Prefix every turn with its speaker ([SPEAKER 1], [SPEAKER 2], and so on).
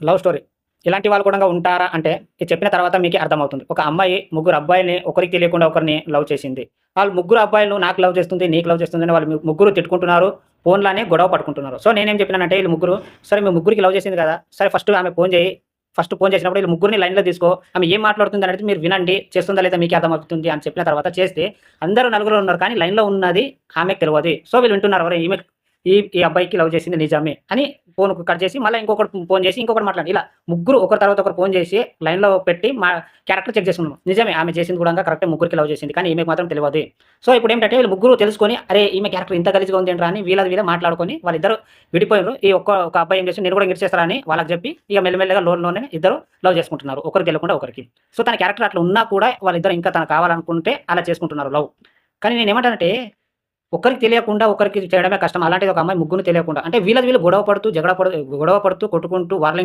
[SPEAKER 1] Love story. ఇలాంటి వాళ్ళు కూడా ఉంటారా అంటే, ఇది చెప్పిన తర్వాత మీకే అర్థమవుతుంది. ఒక అమ్మాయి ముగ్గురు అబ్బాయిల్ని ఒకరికి తెలియకుండా ఒకరిని లవ్ చేసింది. ఆళ్ళు ముగ్గురు అబ్బాయిలు నాకు లవ్ చేస్తుంది, నీకు లవ్ చేస్తుందని వాళ్ళు ముగ్గురు తిట్టుకుంటున్నారు. ఫోన్‌లోనే గొడవ పట్టుకుంటున్నారు. సో, నేనేం చెప్పినానంటే ఈళ్ళు ముగ్గురు సరే మీ ముగ్గురికి లవ్ చేసింది కదా! సరే ఫస్ట్ ఆమె ఫోన్ చేయి. ఫస్ట్ ఫోన్ చేసినప్పుడు ఈళ్ళు ముగ్గురిని లైన్‌లో తీసుకో. ఆమె ఏం మాట్లాడుతుందనేది మీరు వినండి. చేస్తుందా లేదా మీకే అర్థమవుతుంది అని చెప్పిన తర్వాత చేస్తే అందరూ నలుగురు ఉన్నారు. కానీ లైన్‌లో ఉన్నది ఆమెకు తెలవది. సో, వీళ్ళు వింటున్నారు. ఒరేయ్! ఈమె ఈ ఈ అబ్బాయికి లవ్ చేసింది నిజమే అని ఫోన్ కట్ చేసి మళ్ళా ఇంకొకడు ఫోన్ చేసి ఇంకొకడు మాట్లాడి ఇలా ముగ్గురు ఒకరి తర్వాత ఒకరు ఫోన్ చేసి లైన్‌లో పెట్టి మా క్యారెక్టర్ చెక్ చేసుకున్నాం. నిజమే ఆమె చేసింది గూడంగా కరెక్టే ముగ్గురికి లవ్ చేసింది. కానీ ఈమెకు మాత్రం తెలవది. సో, ఇప్పుడేంటంటే వీళ్ళు ముగ్గురు తెలుసుకొని అరే! ఈమె క్యారెక్టర్ ఇంత గలీజ్‌గా ఉందేంట్రా అని వీళ్ళది మాట్లాడుకొని వాళ్ళిద్దరూ విడిపోయిర్రు. ఒక అబ్బాయి ఏం చేసి నేను కూడా గిడిచేస్తారా అని వాళ్ళకి చెప్పి ఇక మెల్లిమెల్లిగా లోలోనే ఇద్దరు లవ్ చేసుకుంటున్నారు. ఒకరు తెలవకుండా ఒకరికి. సో, తన క్యారెక్టర్ అట్లా ఉన్నా కూడా వాళ్ళిద్దరు ఇంకా తనకు కావాలనుకుంటే అలా చేసుకుంటున్నారు లవ్. కానీ నేనేమంటానంటే ఒకరికి తెలియకుండా ఒకరికి చేయడమే కష్టం. అలాంటిది ఒక అమ్మాయి ముగ్గురు తెలియకుండా అంటే వీళ్ళు గొడవ పడుతూ, గొడవ పడుతూ కొట్టుకుంటూ వాళ్ళ